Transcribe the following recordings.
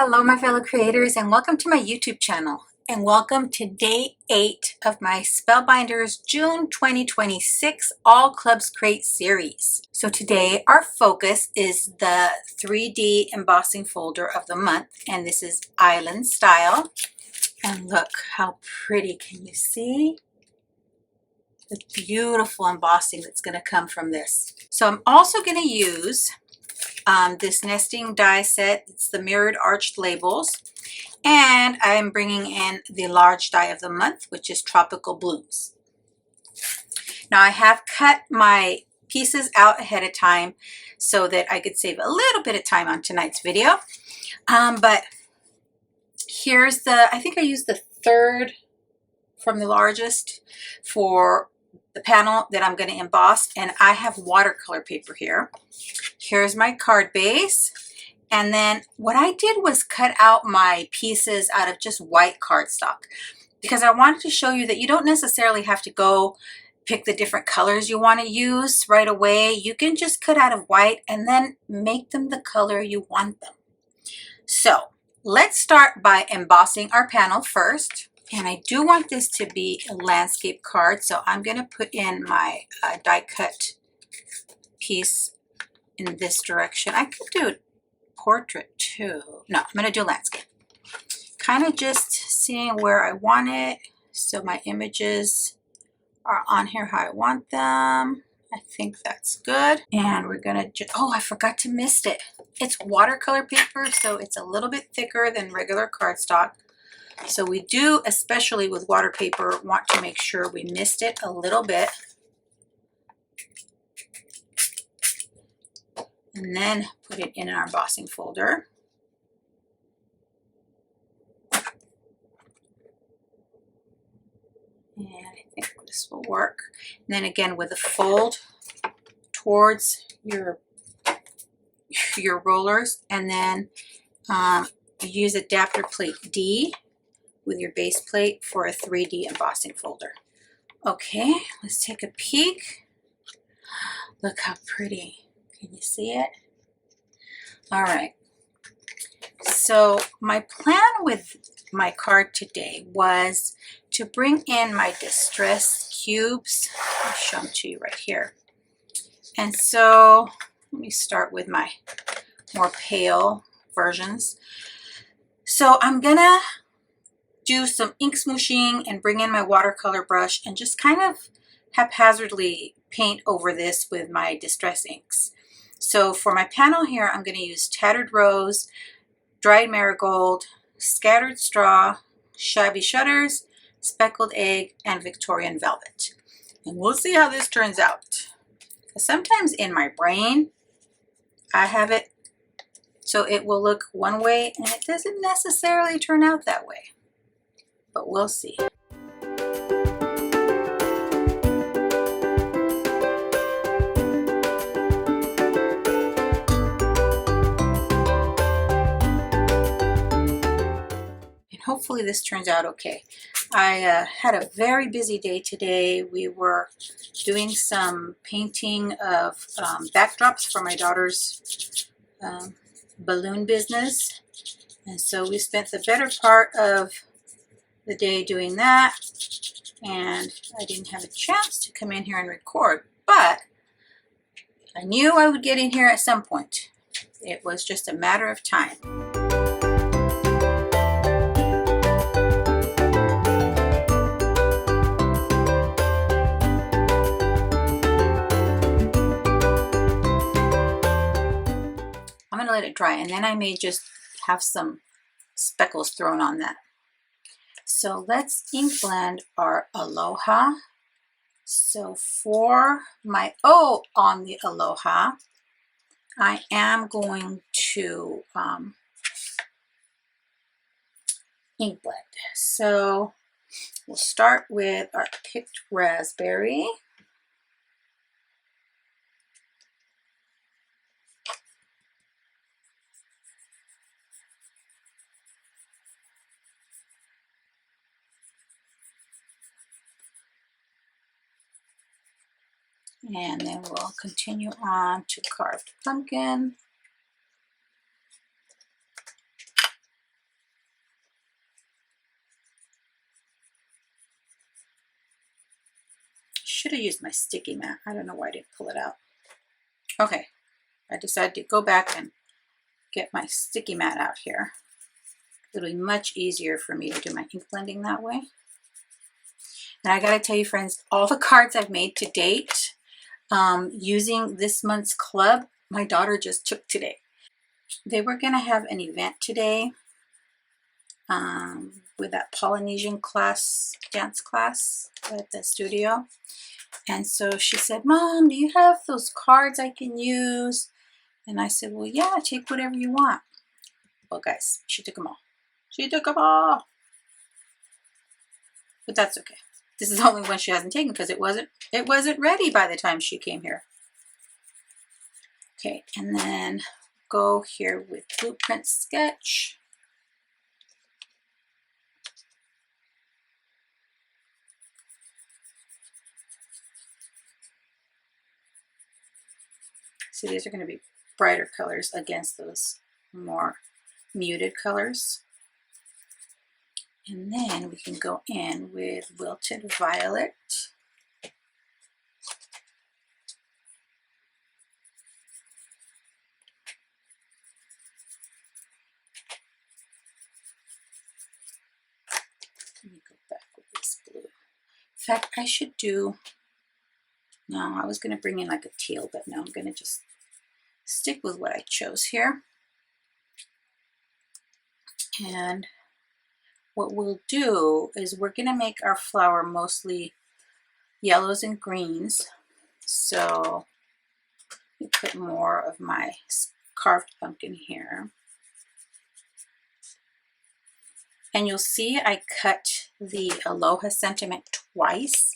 Hello my fellow creators, and welcome to my YouTube channel, and welcome to day 8 of my Spellbinders June 2026 All Clubs Create series. So today our focus is the 3D embossing folder of the month, and this is Island Style. And look how pretty, can you see? The beautiful embossing that's going to come from this. So I'm also going to use this nesting die set. It's the mirrored arched labels, and I'm bringing in the large die of the month, which is Tropical Blooms. Now I have cut my pieces out ahead of time so that I could save a little bit of time on tonight's video, but here's I think I used the third from the largest for the panel that I'm going to emboss, and I have watercolor paper here. Here's my card base, and then what I did was cut out my pieces out of just white cardstock because I wanted to show you that you don't necessarily have to go pick the different colors you want to use right away. You can just cut out of white and then make them the color you want them. So let's start by embossing our panel first. And I do want this to be a landscape card, so I'm going to put in my die cut piece in this direction. I could do portrait too. No, I'm going to do landscape. Kind of just seeing where I want it, so my images are on here how I want them. I think that's good. And we're going to oh, I forgot to mist it. It's watercolor paper, so it's a little bit thicker than regular cardstock. So we do, especially with water paper, want to make sure we mist it a little bit. And then put it in our embossing folder. And I think this will work. And then again with a fold towards your rollers, and then use adapter plate D with your base plate for a 3D embossing folder. Okay, let's take a peek. Look how pretty. Can you see it? All right. So my plan with my card today was to bring in my distress cubes. I'll show them to you right here. And so let me start with my more pale versions. So I'm gonna do some ink smooshing and bring in my watercolor brush and just kind of haphazardly paint over this with my distress inks. So for my panel here, I'm going to use Tattered Rose, Dried Marigold, Scattered Straw, Shabby Shutters, Speckled Egg, and Victorian Velvet. And we'll see how this turns out. Sometimes in my brain, I have it so it will look one way, and it doesn't necessarily turn out that way. But we'll see. And hopefully this turns out okay. I had a very busy day today. We were doing some painting of backdrops for my daughter's balloon business. And so we spent the better part of the day doing that, and I didn't have a chance to come in here and record, but I knew I would get in here at some point. It was just a matter of time. I'm gonna let it dry, and then I may just have some speckles thrown on that. So let's ink blend our Aloha. So for my O on the Aloha, I am going to ink blend. So we'll start with our picked raspberry. And then we'll continue on to carved pumpkin. should have used my sticky mat. I don't know why I didn't pull it out. Okay, I decided to go back and get my sticky mat out here. It'll be much easier for me to do my ink blending that way. And I gotta tell you, friends, all the cards I've made to date using this month's club, my daughter just took today. They were gonna have an event today with that Polynesian class, dance class at the studio. And so she said, Mom, do you have those cards I can use? And I said, well, yeah, take whatever you want. Well, guys, she took them all. She took them all. But that's okay. This is the only one she hasn't taken because it wasn't ready by the time she came here. Okay, and then go here with Blueprint Sketch. See, these are going to be brighter colors against those more muted colors. And then we can go in with Wilted Violet. Let me go back with this blue. In fact, I should do, no, I was going to bring in like a teal, but no, I'm going to just stick with what I chose here. And what we'll do is we're going to make our flower mostly yellows and greens. So let me put more of my carved pumpkin here. And you'll see I cut the Aloha Sentiment twice.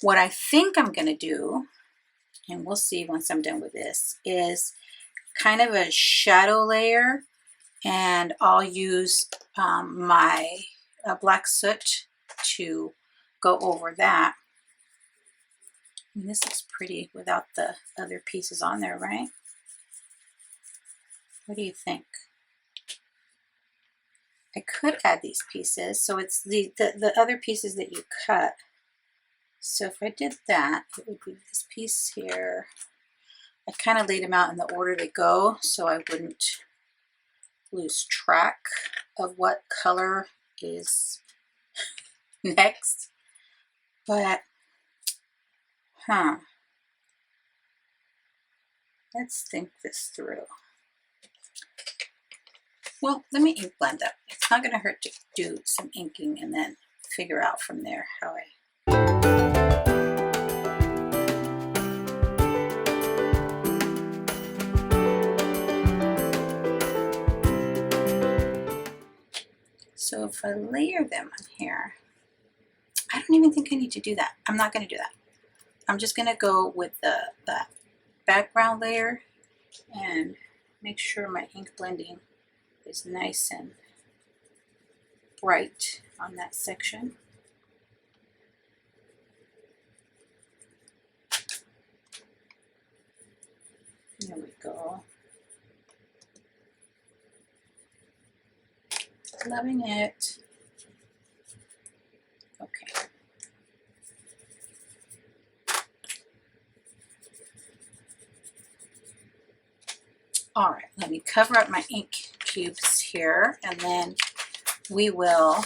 What I think I'm going to do, and we'll see once I'm done with this, is kind of a shadow layer, and I'll use my black soot to go over that. And this looks pretty without the other pieces on there, right? What do you think? I could add these pieces, so it's the other pieces that you cut. So if I did that, it would be this piece here. I kind of laid them out in the order they go so I wouldn't lose track of what color is next. But, let's think this through. Well, let me ink blend up. It's not going to hurt to do some inking and then figure out from there how I... So if I layer them on here, I don't even think I need to do that. I'm not going to do that. I'm just going to go with the background layer and make sure my ink blending is nice and bright on that section. There we go. Loving it. Okay. All right, let me cover up my ink cubes here, and then we will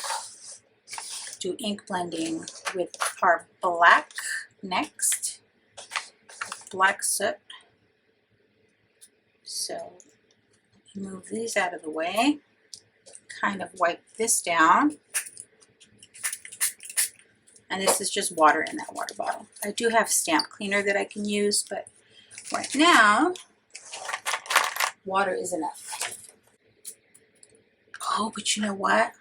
do ink blending with our black next, black soot. So move these out of the way, kind of wipe this down. And this is just water in that water bottle. I do have stamp cleaner that I can use, but right now, water is enough. Oh, but you know what?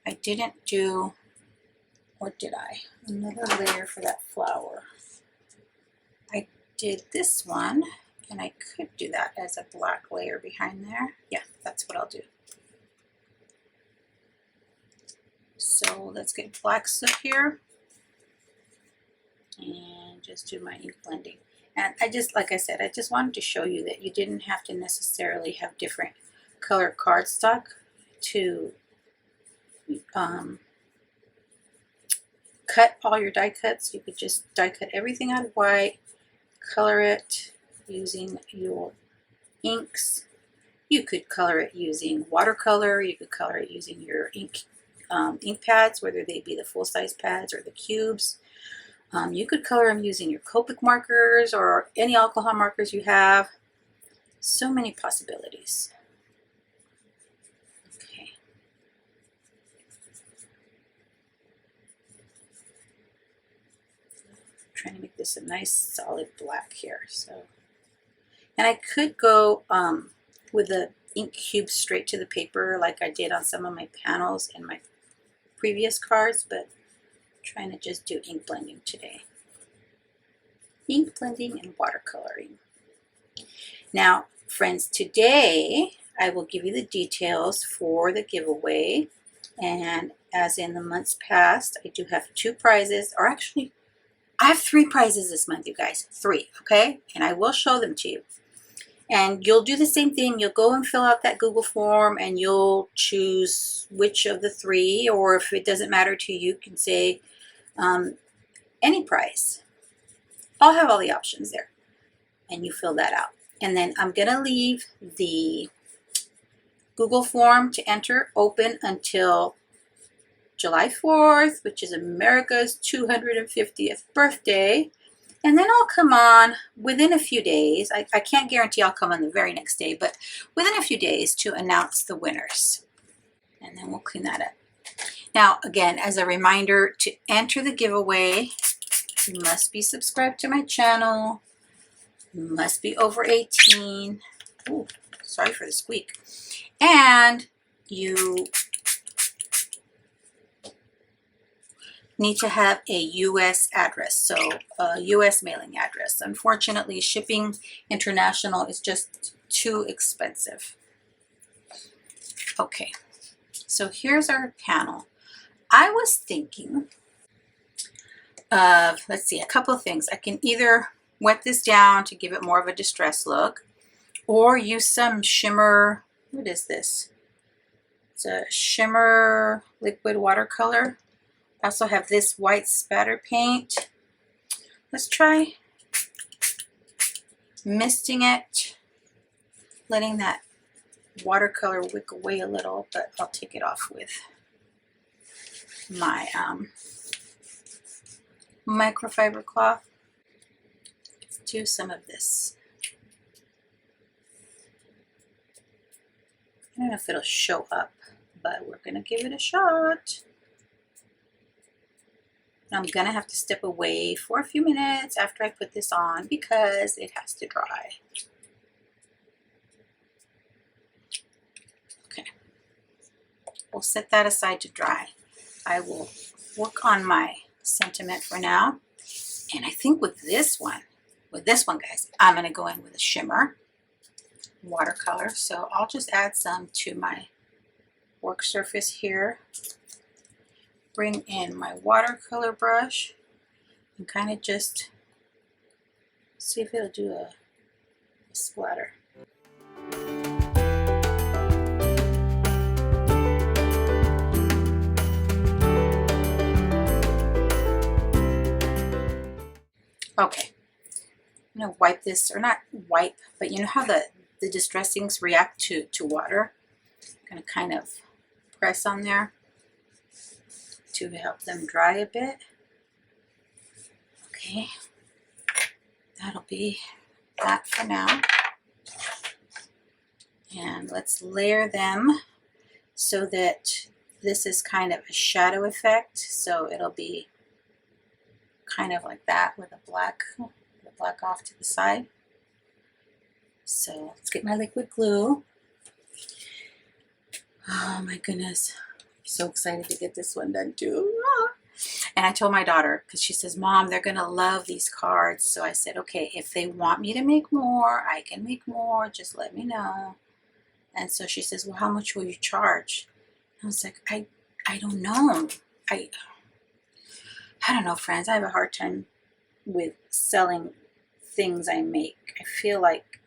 I didn't do, what did I? Another layer for that flower. I did this one, and I could do that as a black layer behind there. Yeah, that's what I'll do. So let's get black soot here and just do my ink blending. And I just, like I said, I just wanted to show you that you didn't have to necessarily have different color cardstock to cut all your die cuts, you could just die cut everything out of white, color it using your inks. You could color it using watercolor. You could color it using your ink pads, whether they be the full-size pads or the cubes. You could color them using your Copic markers or any alcohol markers you have. So many possibilities. Okay. Trying to make this a nice solid black here. So, and I could go with the ink cube straight to the paper like I did on some of my panels in my previous cards, but I'm trying to just do ink blending today. Ink blending and watercoloring. Now, friends, today I will give you the details for the giveaway, and as in the months past, I do have 2 prizes, or actually I have 3 prizes this month, you guys. 3, okay? And I will show them to you. And you'll do the same thing. You'll go and fill out that Google form and you'll choose which of the 3, or if it doesn't matter to you, you can say any prize. I'll have all the options there. And you fill that out. And then I'm going to leave the Google form to enter open until July 4th, which is America's 250th birthday. And then I'll come on within a few days. I can't guarantee I'll come on the very next day, but within a few days to announce the winners. And then we'll clean that up. Now, again, as a reminder, to enter the giveaway, you must be subscribed to my channel. You must be over 18. Ooh, sorry for the squeak. And you need to have a U.S. address, so a U.S. mailing address. Unfortunately, shipping international is just too expensive. Okay, so here's our panel. I was thinking of, let's see, a couple of things. I can either wet this down to give it more of a distressed look, or use some shimmer. What is this? It's a shimmer liquid watercolor. I also have this white spatter paint. Let's try misting it, letting that watercolor wick away a little, but I'll take it off with my microfiber cloth. Let's do some of this. I don't know if it'll show up, but we're gonna give it a shot. I'm gonna have to step away for a few minutes after I put this on because it has to dry. Okay, we'll set that aside to dry. I will work on my sentiment for now. And I think with this one guys, I'm gonna go in with a shimmer watercolor. So I'll just add some to my work surface here. Bring in my watercolor brush and kind of just see if it'll do a splatter. Okay, I'm gonna wipe this, or not wipe, but you know how the distressings react to water? I'm gonna kind of press on there to help them dry a bit. Okay, that'll be that for now. And let's layer them so that this is kind of a shadow effect. So it'll be kind of like that with the black off to the side. So let's get my liquid glue. Oh my goodness. So excited to get this one done too. And I told my daughter, because she says, Mom, they're gonna love these cards. So I said, okay, if they want me to make more, I can make more, just let me know. And so she says, well, how much will you charge? I was like, I don't know. I don't know, friends. I have a hard time with selling things I make. I feel like,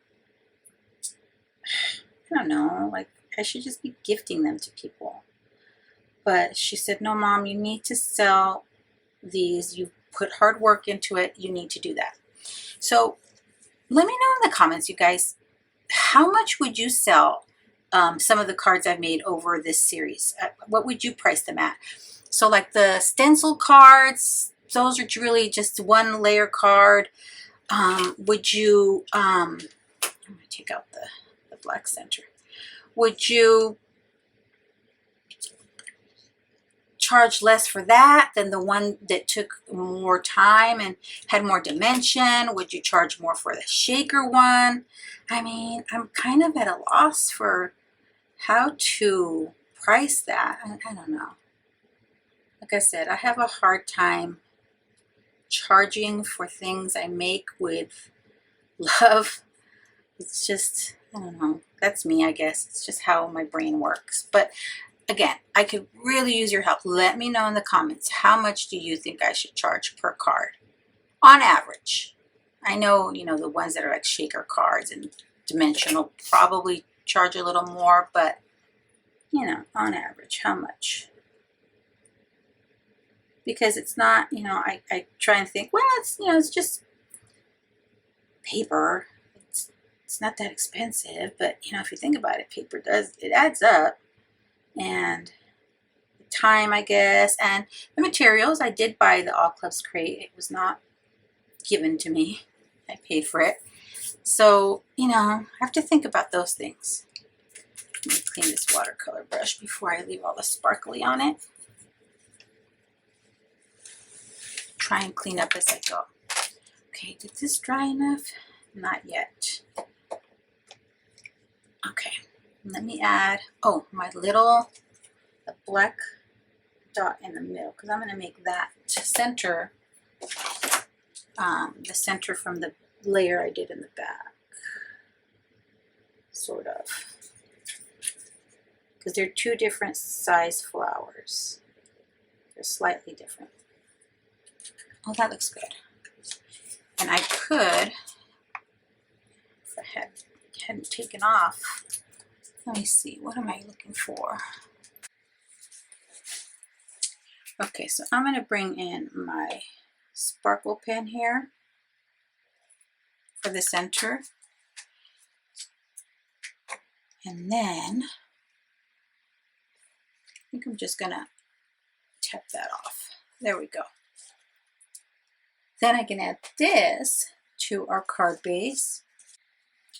I don't know, like I should just be gifting them to people. But she said, no, Mom, you need to sell these, you put hard work into it, you need to do that. So let me know in the comments, you guys, how much would you sell some of the cards I've made over this series? What would you price them at? So like the stencil cards, those are really just one layer card. Would you, I'm going to take out the black center. Would you charge less for that than the one that took more time and had more dimension? Would you charge more for the shaker one? I mean, I'm kind of at a loss for how to price that. I don't know. Like I said, I have a hard time charging for things I make with love. It's just, I don't know. That's me, I guess. It's just how my brain works. But again, I could really use your help. Let me know in the comments, how much do you think I should charge per card on average? I know, you know, the ones that are like shaker cards and dimensional probably charge a little more, but you know, on average, how much? Because it's not, you know, I try and think, well, it's, you know, it's just paper. It's not that expensive, but you know, if you think about it, paper it adds up. And the time, I guess, and the materials. I did buy the All Clubs crate. It was not given to me. I paid for it. So, you know, I have to think about those things. Let me clean this watercolor brush before I leave all the sparkly on it. Try and clean up as I go. Okay, did this dry enough? Not yet. Okay, let me add, oh, my little, the black dot in the middle, because I'm going to make that center, the center from the layer I did in the back, sort of, because they're two different size flowers. They're slightly different. Oh, that looks good. And I could, if I hadn't taken off, let me see, what am I looking for? Okay, so I'm going to bring in my sparkle pen here for the center. And then I think I'm just going to tap that off. There we go. Then I can add this to our card base.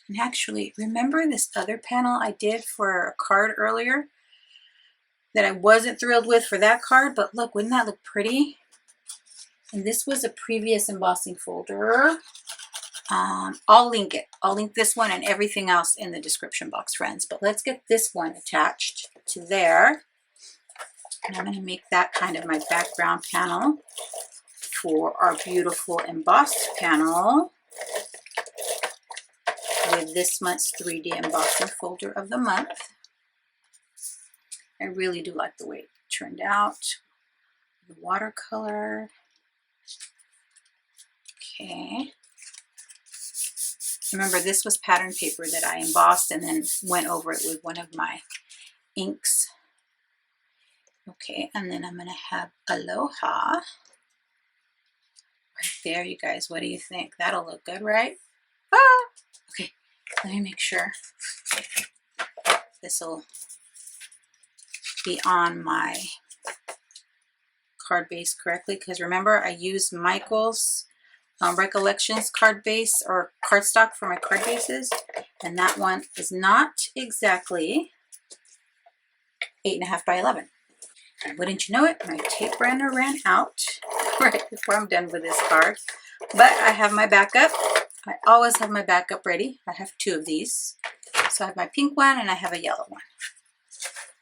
And actually, remember this other panel I did for a card earlier that I wasn't thrilled with for that card, but look, wouldn't that look pretty? And this was a previous embossing folder. I'll link it. I'll link this one and everything else in the description box, friends. But let's get this one attached to there. And I'm going to make that kind of my background panel for our beautiful embossed panel with this month's 3D embossing folder of the month. I really do like the way it turned out. The watercolor. Okay. Remember, this was pattern paper that I embossed and then went over it with one of my inks. Okay, and then I'm going to have Aloha right there, you guys. What do you think? That'll look good, right? Ah! Okay, let me make sure this will be on my card base correctly, because remember, I used Michael's Recollections card base or cardstock for my card bases, and that one is not exactly 8.5 by 11. And wouldn't you know it, my tape runner ran out right before I'm done with this card. But I have my backup. I always have my backup ready. I have two of these. So I have my pink one and I have a yellow one.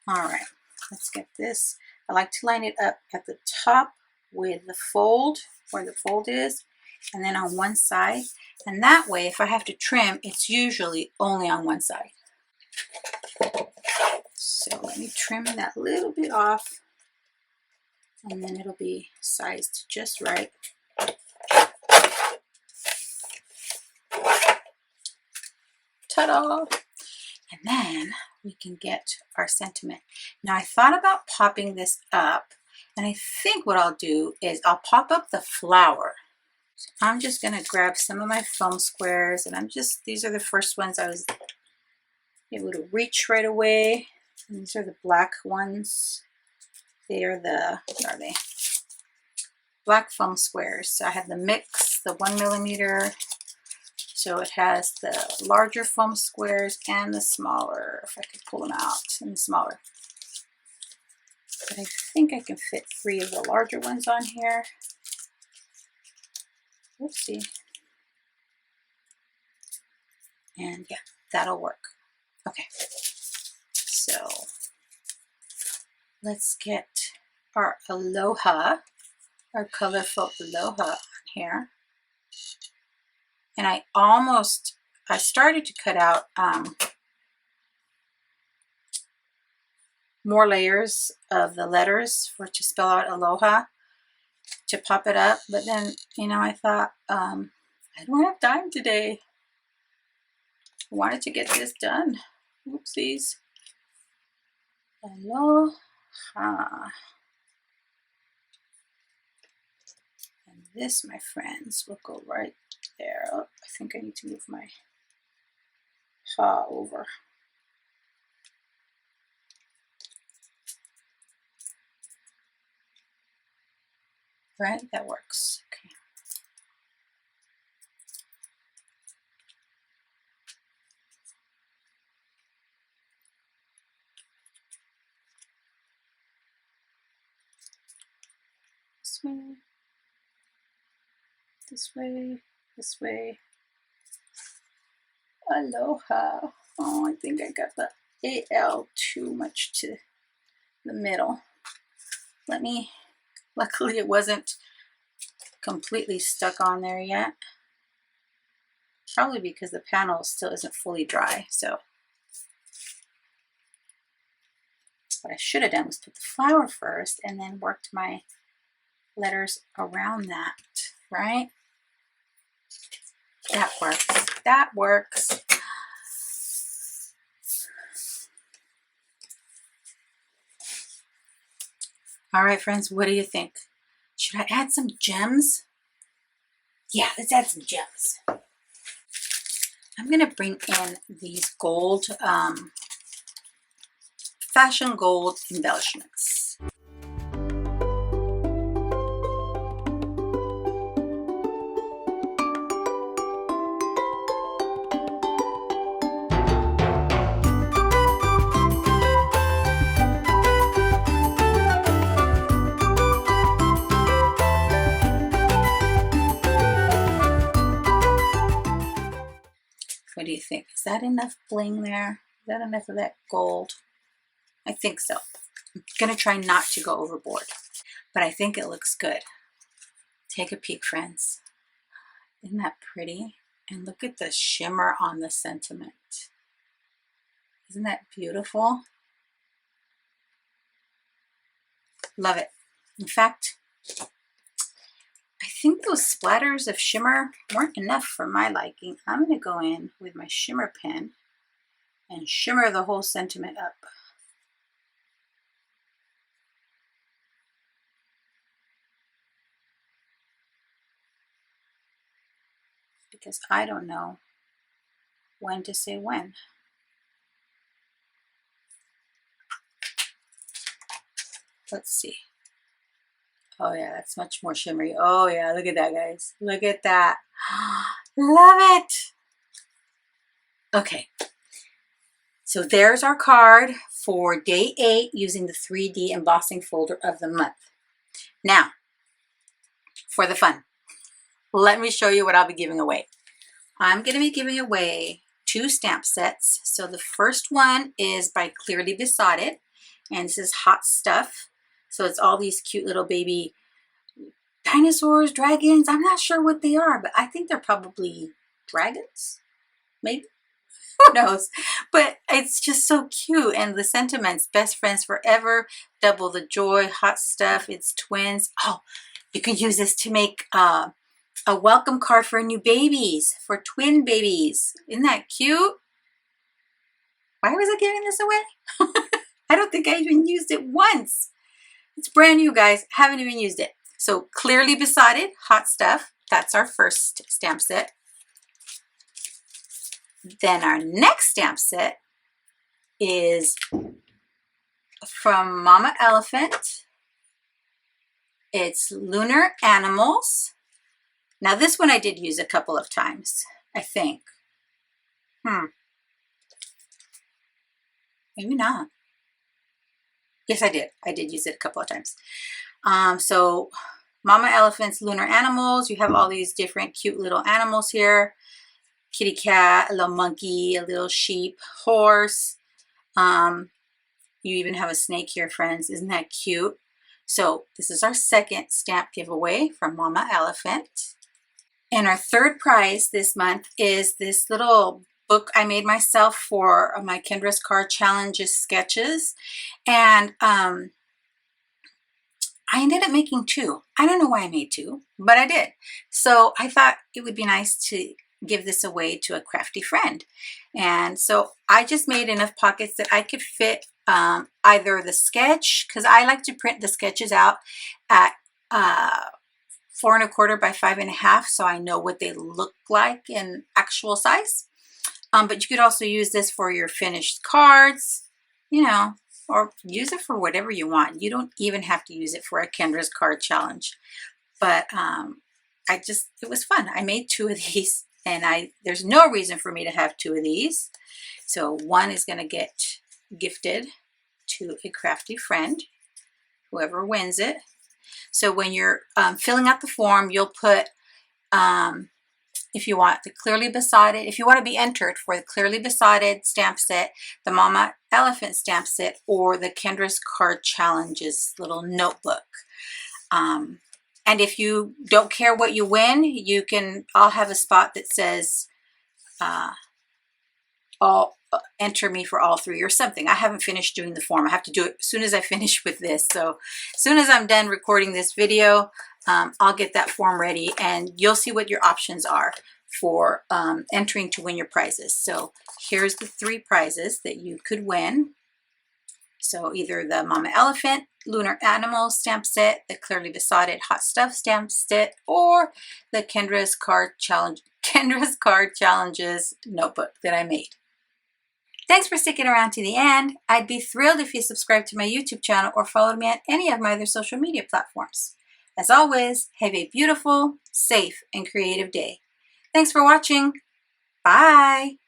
All right, let's get this. I like to line it up at the top with the fold, where the fold is, and then on one side. And that way, if I have to trim, it's usually only on one side. So let me trim that little bit off, and then it'll be sized just right. Ta-da! And then we can get our sentiment. Now I thought about popping this up And I think what I'll do is I'll pop up the flower. So I'm just gonna grab some of my foam squares, and these are the first ones I was able to reach right away. And these are the black ones. They are what are they? Black foam squares. So I have the mix, the 1 millimeter. So it has the larger foam squares and the smaller, if I could pull them out, and the smaller. But I think I can fit 3 of the larger ones on here. Oopsie. And yeah, that'll work. Okay. So let's get our Aloha, our colorful Aloha on here. And I started to cut out more layers of the letters to spell out Aloha, to pop it up. But then, you know, I thought, I don't have time today. I wanted to get this done. Oopsies. Aloha. And this, my friends, will go right there. Oh, I think I need to move my ha over. Right, that works. Okay. This way, this way, this way. Aloha. Oh, I think I got the AL too much to the middle. Luckily it wasn't completely stuck on there yet. Probably because the panel still isn't fully dry. So what I should have done was put the flower first and then worked my letters around that, right? That works. That works. All right, friends, what do you think? Should I add some gems? Yeah, let's add some gems. I'm going to bring in these gold, fashion gold embellishments. What do you think? Is that enough bling there? Is that enough of that gold? I think so. I'm going to try not to go overboard, but I think it looks good. Take a peek, friends. Isn't that pretty? And look at the shimmer on the sentiment. Isn't that beautiful? Love it. In fact, I think those splatters of shimmer weren't enough for my liking. I'm going to go in with my shimmer pen and shimmer the whole sentiment up. Because I don't know when to say when. Let's see. Oh yeah, that's much more shimmery. Oh yeah, look at that, guys. Look at that. Love it. Okay. So there's our card for day 8 using the 3D embossing folder of the month. Now, for the fun, let me show you what I'll be giving away. I'm going to be giving away 2 stamp sets. So the first one is by Clearly Besotted, and this is Hot Stuff. So it's all these cute little baby dinosaurs, dragons. I'm not sure what they are, but I think they're probably dragons, maybe. Who knows? But it's just so cute. And the sentiments, best friends forever, double the joy, hot stuff, it's twins. Oh, you can use this to make a welcome card for new babies, for twin babies. Isn't that cute? Why was I giving this away? I don't think I even used it once. It's brand new, guys. Haven't even used it. So Clearly Besotted, Hot Stuff. That's our first stamp set. Then our next stamp set is from Mama Elephant. It's Lunar Animals. Now this one I did use a couple of times, I think. Maybe not. Yes, I did. I did use it a couple of times. So Mama Elephant's Lunar Animals. You have all these different cute little animals here. Kitty cat, a little monkey, a little sheep, horse. You even have a snake here, friends. Isn't that cute? So this is our second stamp giveaway from Mama Elephant. And our third prize this month is this little book I made myself for my Kendra's Card Challenges sketches. And I ended up making two. I don't know why I made two, but I did. So I thought it would be nice to give this away to a crafty friend. And so I just made enough pockets that I could fit either the sketch, because I like to print the sketches out at 4 1/4 by 5 1/2, so I know what they look like in actual size. But you could also use this for your finished cards, you know, or use it for whatever you want. You don't even have to use it for a Kendra's Card Challenge. But it was fun. I made two of these, and there's no reason for me to have two of these. So one is going to get gifted to a crafty friend, whoever wins it. So when you're filling out the form, you'll put, if you want the Clearly Besotted, if you want to be entered for the Clearly Besotted stamp set, the Mama Elephant stamp set, or the Kendra's Card Challenges little notebook. And if you don't care what you win, I'll have a spot that says, enter me for all three or something. I haven't finished doing the form. I have to do it as soon as I finish with this. So as soon as I'm done recording this video, I'll get that form ready, and you'll see what your options are for entering to win your prizes. So here's the three prizes that you could win. So either the Mama Elephant Lunar Animals stamp set, the Clearly Besotted Hot Stuff stamp set, or the Kendra's Card Challenges notebook that I made. Thanks for sticking around to the end. I'd be thrilled if you subscribe to my YouTube channel or followed me on any of my other social media platforms. As always, have a beautiful, safe, and creative day. Thanks for watching. Bye.